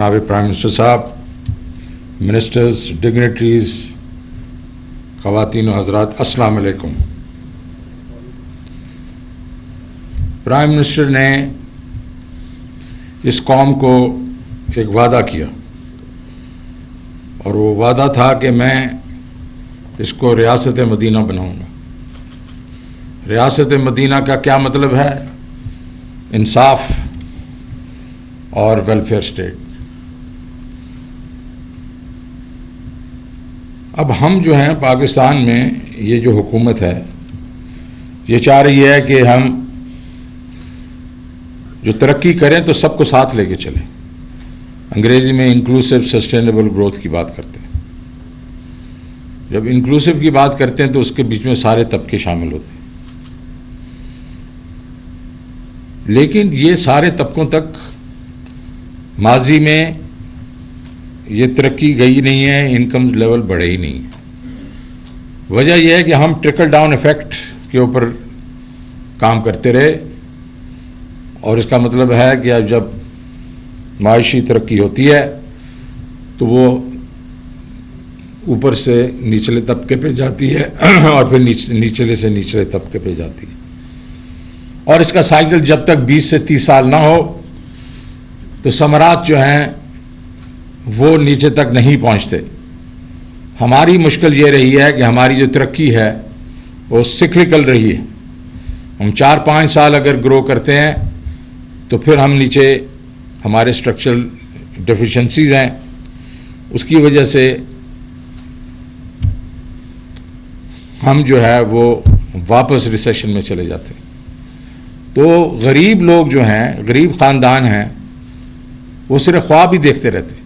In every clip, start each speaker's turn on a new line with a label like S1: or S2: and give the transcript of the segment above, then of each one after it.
S1: جناب prime minister صاحب، ministers, dignitaries, خواتین و حضرات، السلام علیکم۔ پرائم منسٹر نے اس قوم کو ایک وعدہ کیا اور وہ وعدہ تھا کہ میں اس کو ریاست مدینہ بناؤں گا۔ ریاست مدینہ کا کیا مطلب ہے؟ انصاف اور ویلفیئر اسٹیٹ۔ اب ہم جو ہیں پاکستان میں یہ جو حکومت ہے یہ چاہ رہی ہے کہ ہم جو ترقی کریں تو سب کو ساتھ لے کے چلیں۔ انگریزی میں انکلوسیو سسٹینیبل گروتھ کی بات کرتے ہیں۔ جب انکلوسیو کی بات کرتے ہیں تو اس کے بیچ میں سارے طبقے شامل ہوتے ہیں، لیکن یہ سارے طبقوں تک ماضی میں یہ ترقی گئی نہیں ہے، انکم لیول بڑھے ہی نہیں ہے۔ وجہ یہ ہے کہ ہم ٹرکل ڈاؤن ایفیکٹ کے اوپر کام کرتے رہے، اور اس کا مطلب ہے کہ اب جب معاشی ترقی ہوتی ہے تو وہ اوپر سے نچلے طبقے پہ جاتی ہے اور پھر نچلے سے نچلے طبقے پہ جاتی ہے، اور اس کا سائیکل جب تک 20 سے 30 سال نہ ہو تو ثمرات جو ہیں وہ نیچے تک نہیں پہنچتے۔ ہماری مشکل یہ رہی ہے کہ ہماری جو ترقی ہے وہ سکلکل رہی ہے۔ ہم 4-5 سال اگر گرو کرتے ہیں تو پھر ہم نیچے ہمارے اسٹرکچرل ڈیفیشنسیز ہیں، اس کی وجہ سے ہم جو ہے وہ واپس ریسیشن میں چلے جاتے ہیں۔ تو غریب لوگ جو ہیں، غریب خاندان ہیں، وہ صرف خواب ہی دیکھتے رہتے۔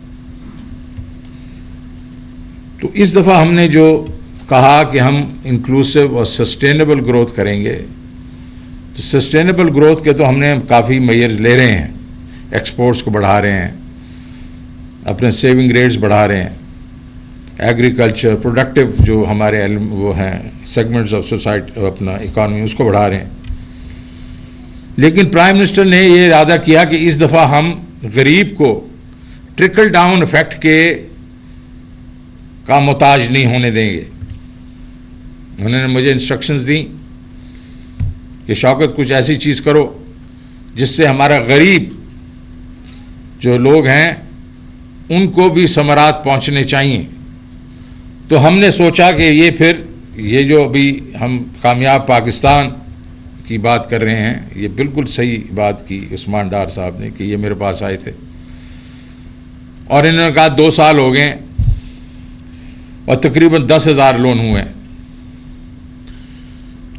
S1: تو اس دفعہ ہم نے جو کہا کہ ہم انکلوسیو اور سسٹینیبل گروتھ کریں گے، تو سسٹینیبل گروتھ کے تو ہم نے کافی میئرز لے رہے ہیں۔ ایکسپورٹس کو بڑھا رہے ہیں، اپنے سیونگ ریٹس بڑھا رہے ہیں، ایگریکلچر پروڈکٹیو جو ہمارے وہ ہیں سیگمنٹس آف سوسائٹی اپنا اکانومی اس کو بڑھا رہے ہیں۔ لیکن پرائم منسٹر نے یہ ارادہ کیا کہ اس دفعہ ہم غریب کو ٹرکل ڈاؤن ایفیکٹ کا محتاج نہیں ہونے دیں گے۔ انہوں نے مجھے انسٹرکشنز دیں کہ شوکت کچھ ایسی چیز کرو جس سے ہمارا غریب جو لوگ ہیں ان کو بھی ثمرات پہنچنے چاہیے۔ تو ہم نے سوچا کہ یہ جو ابھی ہم کامیاب پاکستان کی بات کر رہے ہیں، یہ بالکل صحیح بات کی عثمان ڈار صاحب نے کہ یہ میرے پاس آئے تھے اور انہوں نے کہا 2 سال ہو گئے اور تقریباً 10,000 لون ہوئے ہیں۔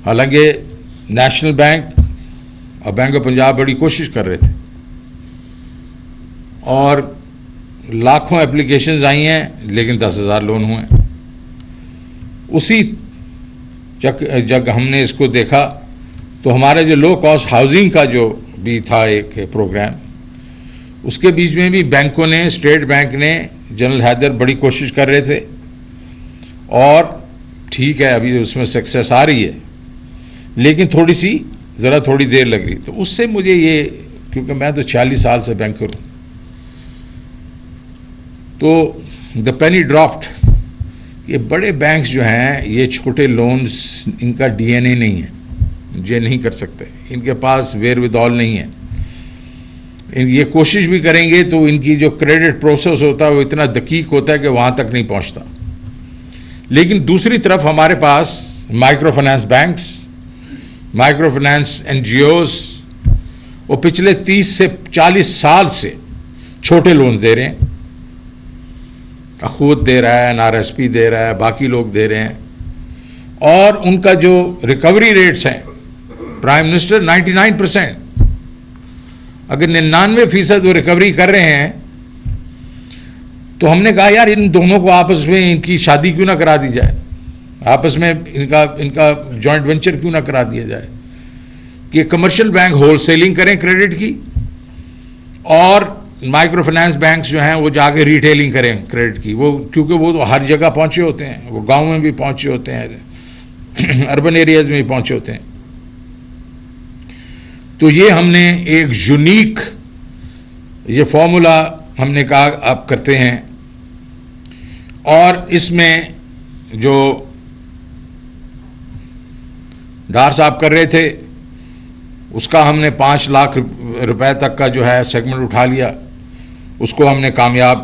S1: حالانکہ نیشنل بینک اور بینک آف پنجاب بڑی کوشش کر رہے تھے اور لاکھوں اپلیکیشنز آئی ہیں، لیکن 10,000 لون ہوئے ہیں۔ اسی جب ہم نے اس کو دیکھا تو ہمارے جو لو کاسٹ ہاؤسنگ کا جو بھی تھا ایک پروگرام، اس کے بیچ میں بھی بینکوں نے، اسٹیٹ بینک نے، جنرل حیدر بڑی کوشش کر رہے تھے، اور ٹھیک ہے ابھی اس میں سکسیس آ رہی ہے، لیکن تھوڑی دیر لگ رہی۔ تو اس سے مجھے یہ، کیونکہ میں تو 46 سال سے بینکر ہوں، تو دا پینی ڈراپڈ، یہ بڑے بینکس جو ہیں یہ چھوٹے لونز ان کا ڈی این اے نہیں ہے، یہ نہیں کر سکتے، ان کے پاس ویئر ود آل نہیں ہے۔ یہ کوشش بھی کریں گے تو ان کی جو کریڈٹ پروسیس ہوتا ہے وہ اتنا دقیق ہوتا ہے کہ وہاں تک نہیں پہنچتا۔ لیکن دوسری طرف ہمارے پاس micro finance banks, micro finance N G Os, وہ پچھلے 30 سے 40 سال سے چھوٹے لون دے رہے ہیں۔ اخوت دے رہا ہے، این آر ایس پی دے رہا ہے، باقی لوگ دے رہے ہیں، اور ان کا جو ریکوری ریٹس ہیں پرائم منسٹر 99%، اگر 99% وہ ریکوری کر رہے ہیں تو ہم نے کہا یار ان دونوں کو آپس میں ان کی شادی کیوں نہ کرا دی جائے، آپس میں ان کا جوائنٹ وینچر کیوں نہ کرا دیا جائے کہ کمرشل بینک ہول سیلنگ کریں کریڈٹ کی، اور مائکرو فائنانس بینکس جو ہیں وہ جا کے ریٹیلنگ کریں کریڈٹ کی، وہ کیونکہ وہ تو ہر جگہ پہنچے ہوتے ہیں، وہ گاؤں میں بھی پہنچے ہوتے ہیں، اربن ایریاز میں بھی پہنچے ہوتے ہیں۔ تو یہ ہم نے ایک یونیک یہ فارمولا ہم نے کہا آپ کرتے ہیں. اور اس میں جو ڈار صاحب کر رہے تھے اس کا ہم نے 5 لاکھ روپے تک کا جو ہے سیگمنٹ اٹھا لیا, اس کو ہم نے کامیاب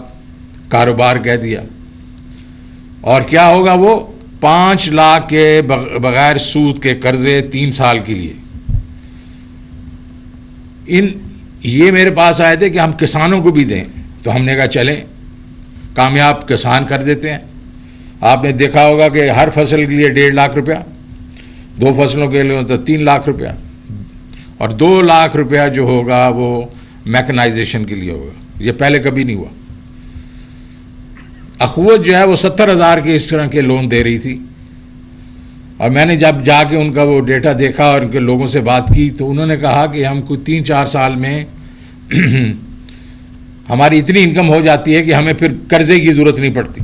S1: کاروبار کہہ دیا. اور کیا ہوگا وہ 5 لاکھ کے بغیر سود کے قرضے 3 سال کے لیے. یہ میرے پاس آئے تھے کہ ہم کسانوں کو بھی دیں, تو ہم نے کہا چلیں کامیاب کسان کر دیتے ہیں. آپ نے دیکھا ہوگا کہ ہر فصل کے لیے 1.5 لاکھ روپیہ, 2 فصلوں کے لیے تو 3 لاکھ روپیہ, اور 2 لاکھ روپیہ جو ہوگا وہ میکنائزیشن کے لیے ہوگا. یہ پہلے کبھی نہیں ہوا. اخوت جو ہے وہ 70,000 کے اس طرح کے لون دے رہی تھی, اور میں نے جب جا کے ان کا وہ ڈیٹا دیکھا اور ان کے لوگوں سے بات کی تو انہوں نے کہا کہ ہم کو 3-4 سال میں ہماری اتنی انکم ہو جاتی ہے کہ ہمیں پھر قرضے کی ضرورت نہیں پڑتی.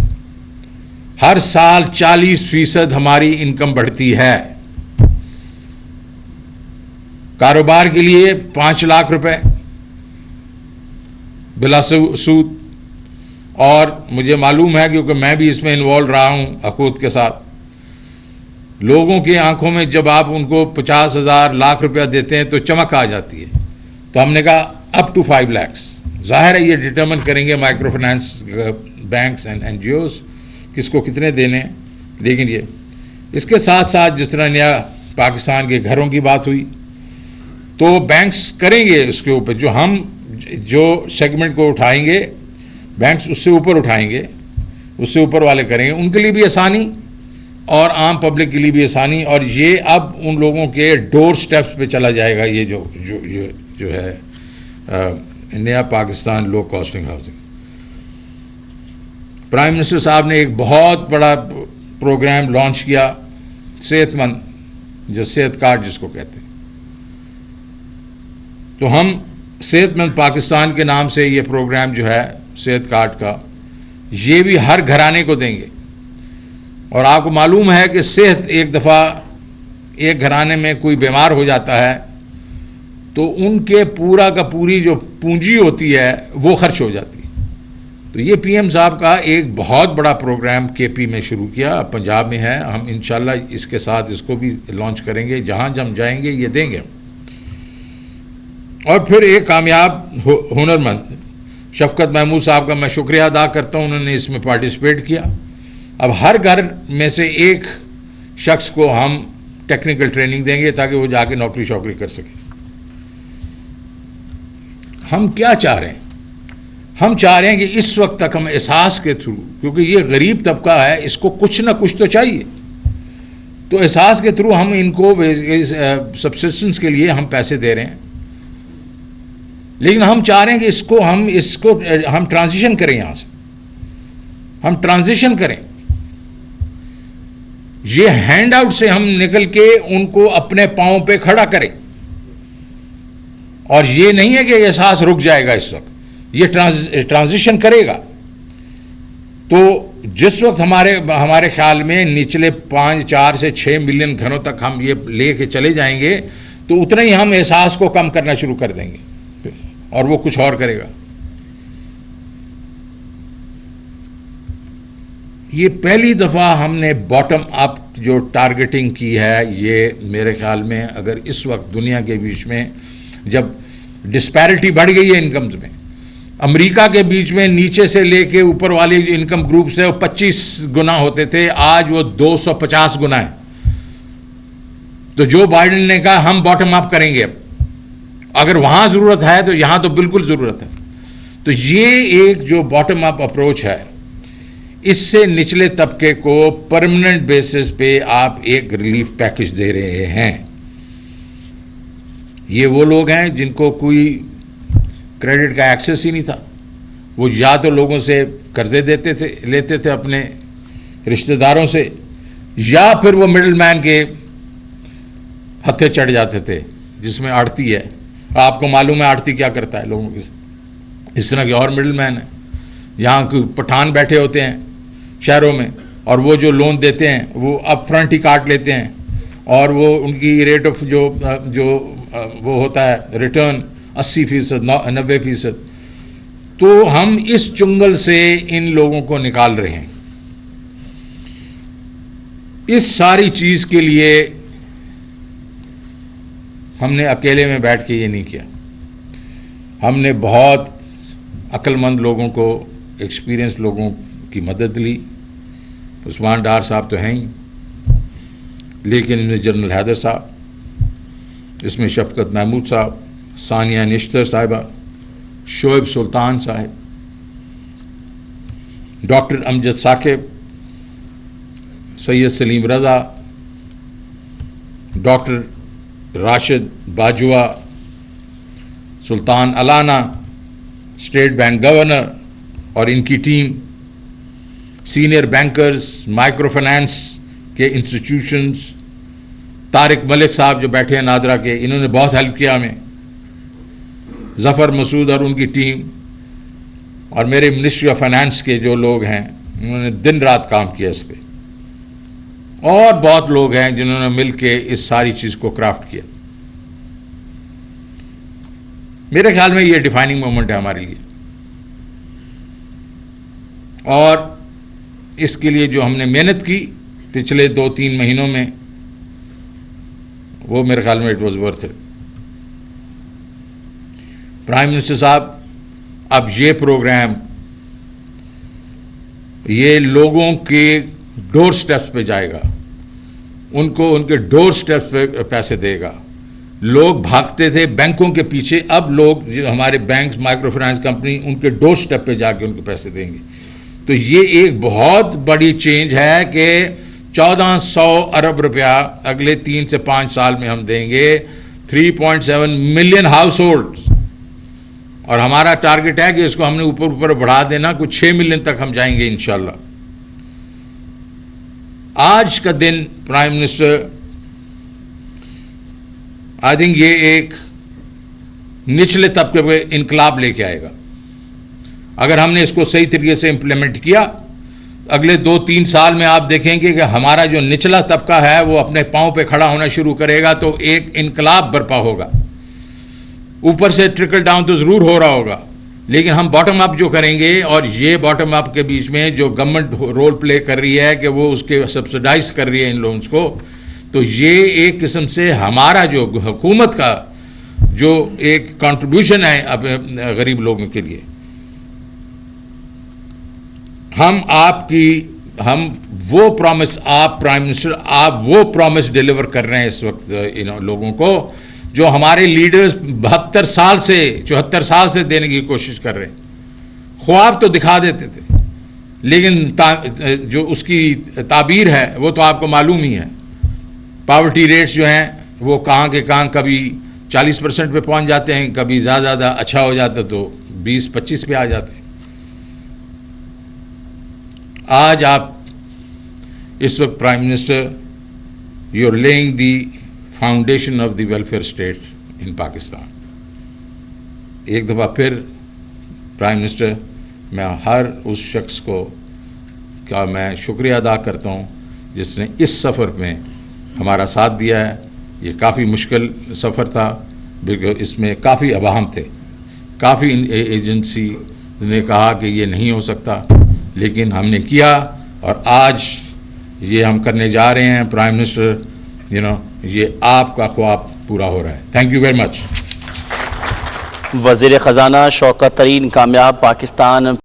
S1: ہر سال 40% ہماری انکم بڑھتی ہے. کاروبار کے لیے 5 لاکھ روپے بلا سود. اور مجھے معلوم ہے کیونکہ میں بھی اس میں انوالو رہا ہوں اخوت کے ساتھ, لوگوں کی آنکھوں میں جب آپ ان کو 50,000 لاکھ روپیہ دیتے ہیں تو چمک آ جاتی ہے. تو ہم نے کہا اپ ٹو 5 lakhs. ظاہر ہے یہ ڈٹرمن کریں گے micro finance banks and N G Os کس کو کتنے دینے ہیں. لیکن یہ اس کے ساتھ ساتھ جس طرح نیا پاکستان کے گھروں کی بات ہوئی تو بینکس کریں گے اس کے اوپر, جو ہم جو سیگمنٹ کو اٹھائیں گے بینکس اس سے اوپر اٹھائیں گے, اس سے اوپر والے کریں گے. ان کے لیے بھی آسانی اور عام پبلک کے لیے بھی آسانی. اور یہ اب ان لوگوں کے ڈور سٹیپس پہ چلا جائے گا. یہ جو ہے نیا پاکستان لو کاسٹنگ ہاؤسنگ. پرائم منسٹر صاحب نے ایک بہت بڑا پروگرام لانچ کیا, صحت مند, جو صحت کارڈ جس کو کہتے ہیں. تو ہم صحت مند پاکستان کے نام سے یہ پروگرام جو ہے صحت کارڈ کا, یہ بھی ہر گھرانے کو دیں گے. اور آپ کو معلوم ہے کہ صحت ایک دفعہ ایک گھرانے میں کوئی بیمار ہو جاتا ہے تو ان کے پورا کا پوری جو پونجی ہوتی ہے وہ خرچ ہو جاتی ہے. تو یہ پی ایم صاحب کا ایک بہت بڑا پروگرام کے پی میں شروع کیا, پنجاب میں ہے. ہم انشاءاللہ اس کے ساتھ اس کو بھی لانچ کریں گے. جہاں ہم جائیں گے یہ دیں گے. اور پھر ایک کامیاب ہنرمند شفقت محمود صاحب کا میں شکریہ ادا کرتا ہوں, انہوں نے اس میں پارٹیسپیٹ کیا. اب ہر گھر میں سے ایک شخص کو ہم ٹیکنیکل ٹریننگ دیں گے تاکہ وہ جا کے نوکری شوکری کر سکے. ہم کیا چاہ رہے ہیں؟ ہم چاہ رہے ہیں کہ اس وقت تک ہم احساس کے تھرو, کیونکہ یہ غریب طبقہ ہے, اس کو کچھ نہ کچھ تو چاہیے, تو احساس کے تھرو ہم ان کو سبسسٹنس کے لیے ہم پیسے دے رہے ہیں. لیکن ہم چاہ رہے ہیں کہ اس کو ہم ٹرانزیشن کریں, یہاں سے ہم ٹرانزیشن کریں. یہ ہینڈ آؤٹ سے ہم نکل کے ان کو اپنے پاؤں پہ کھڑا کریں. اور یہ نہیں ہے کہ احساس رک جائے گا, اس وقت یہ ٹرانزیشن کرے گا. تو جس وقت ہمارے خیال میں نچلے 4 سے 6 ملین گھروں تک ہم یہ لے کے چلے جائیں گے تو اتنا ہی ہم احساس کو کم کرنا شروع کر دیں گے اور وہ کچھ اور کرے گا. یہ پہلی دفعہ ہم نے باٹم اپ جو ٹارگیٹنگ کی ہے. یہ میرے خیال میں اگر اس وقت دنیا کے بیچ میں جب ڈسپیرٹی بڑھ گئی ہے انکمز میں, امریکہ کے بیچ میں نیچے سے لے کے اوپر والے جو انکم گروپس ہیں وہ 25 گنا ہوتے تھے, آج وہ 250 گنا ہے. تو جو بائیڈن نے کہا ہم باٹم اپ کریں گے, اگر وہاں ضرورت ہے تو یہاں تو بالکل ضرورت ہے. تو یہ ایک جو باٹم اپ اپروچ ہے, اس سے نچلے طبقے کو پرماننٹ بیسس پہ آپ ایک ریلیف پیکج دے رہے ہیں. یہ وہ لوگ ہیں جن کو کوئی کریڈٹ کا ایکسس ہی نہیں تھا, وہ یا تو لوگوں سے قرضے لیتے تھے اپنے رشتہ داروں سے, یا پھر وہ مڈل مین کے ہتھے چڑھ جاتے تھے جس میں آڑتی ہے. آپ کو معلوم ہے آڑتی کیا کرتا ہے لوگوں کے, اس طرح کے اور مڈل مین ہیں. یہاں کوئی پٹھان بیٹھے ہوتے ہیں شہروں میں, اور وہ جو لون دیتے ہیں وہ اپ فرنٹ ہی کاٹ لیتے ہیں, اور وہ ان کی ریٹ آف جو وہ ہوتا ہے ریٹرن 80%, 90%. تو ہم اس چنگل سے ان لوگوں کو نکال رہے ہیں. اس ساری چیز کے لیے ہم نے اکیلے میں بیٹھ کے یہ نہیں کیا. ہم نے بہت عقل مند لوگوں کو، ایکسپیرئنس لوگوں کی مدد لی. عثمان ڈار صاحب تو ہیں ہی، لیکن ان میں جنرل حیدر صاحب، اس میں شفقت محمود صاحب، ثانیہ نشتر صاحبہ، شعیب سلطان صاحب، doctor Amjad Saqib, Syed Salim Raza, doctor Rashid Bajwa, Sultan Allana, state bank governor اور ان کی team, senior bankers, micro finance کے انسٹیٹیوشنز، طارق ملک صاحب جو بیٹھے ہیں نادرا کے، انہوں نے بہت ہیلپ کیا ہمیں، ظفر مسعود اور ان کی ٹیم، اور میرے منسٹری آف فائنانس کے جو لوگ ہیں انہوں نے دن رات کام کیا اس پہ، اور بہت لوگ ہیں جنہوں نے مل کے اس ساری چیز کو کرافٹ کیا. میرے خیال میں یہ ڈیفائننگ مومنٹ ہے ہمارے لیے، اور اس کے لیے جو ہم نے محنت کی پچھلے 2-3 مہینوں میں، وہ میرے خیال میں it was worth it. Prime minister صاحب، اب یہ پروگرام یہ لوگوں کے ڈور سٹیپس پہ جائے گا، ان کو ان کے ڈور سٹیپس پہ پیسے دے گا. لوگ بھاگتے تھے بینکوں کے پیچھے، اب لوگ جو ہمارے بینک، مائکرو فائنانس کمپنی، ان کے ڈور سٹیپ پہ جا کے ان کو پیسے دیں گے. تو یہ ایک بہت بڑی چینج ہے کہ 1400 ارب روپیہ اگلے 3 سے 5 سال میں ہم دیں گے 3.7 ملین ہاؤس ہولڈ، اور ہمارا ٹارگٹ ہے کہ اس کو ہم نے اوپر بڑھا دینا، کچھ 6 ملین تک ہم جائیں گے انشاءاللہ. آج کا دن پرائم منسٹر، آئی تھنک یہ ایک نچلے طبقے پہ انقلاب لے کے آئے گا. اگر ہم نے اس کو صحیح طریقے سے امپلیمنٹ کیا، اگلے 2-3 سال میں آپ دیکھیں گے کہ ہمارا جو نچلا طبقہ ہے وہ اپنے پاؤں پہ کھڑا ہونا شروع کرے گا، تو ایک انقلاب برپا ہوگا. اوپر سے ٹرکل ڈاؤن تو ضرور ہو رہا ہوگا، لیکن ہم باٹم اپ جو کریں گے، اور یہ باٹم اپ کے بیچ میں جو گورنمنٹ رول پلے کر رہی ہے کہ وہ اس کے سبسڈائز کر رہی ہے ان لونز کو، تو یہ ایک قسم سے ہمارا جو حکومت کا جو ایک کنٹریبیوشن ہے غریب لوگوں کے لیے. ہم وہ پرامس، آپ پرائم منسٹر، آپ وہ پرامس ڈیلیور کر رہے ہیں اس وقت لوگوں کو، جو ہمارے لیڈرز 72 سال سے 74 سال سے دینے کی کوشش کر رہے ہیں. خواب تو دکھا دیتے تھے، لیکن جو اس کی تعبیر ہے وہ تو آپ کو معلوم ہی ہے. پاورٹی ریٹس جو ہیں وہ کہاں کے کہاں، کبھی 40% پہ پہنچ جاتے ہیں، کبھی زیادہ اچھا ہو جاتا تو 20-25 پہ آ جاتے ہیں. آج آپ اس وقت prime minister, you are laying the foundation of the welfare state in Pakistan. ایک دفعہ پھر پرائم منسٹر، میں ہر اس شخص کا میں شکریہ ادا کرتا ہوں جس نے اس سفر میں ہمارا ساتھ دیا ہے. یہ کافی مشکل سفر تھا، بالکل اس میں کافی عوام تھے، کافی ایجنسی نے کہا کہ یہ نہیں ہو سکتا، لیکن ہم نے کیا، اور آج یہ ہم کرنے جا رہے ہیں. پرائم منسٹر، یہ آپ کا خواب پورا ہو رہا ہے. Thank you very much.
S2: وزیر خزانہ شوکت ترین کامیاب پاکستان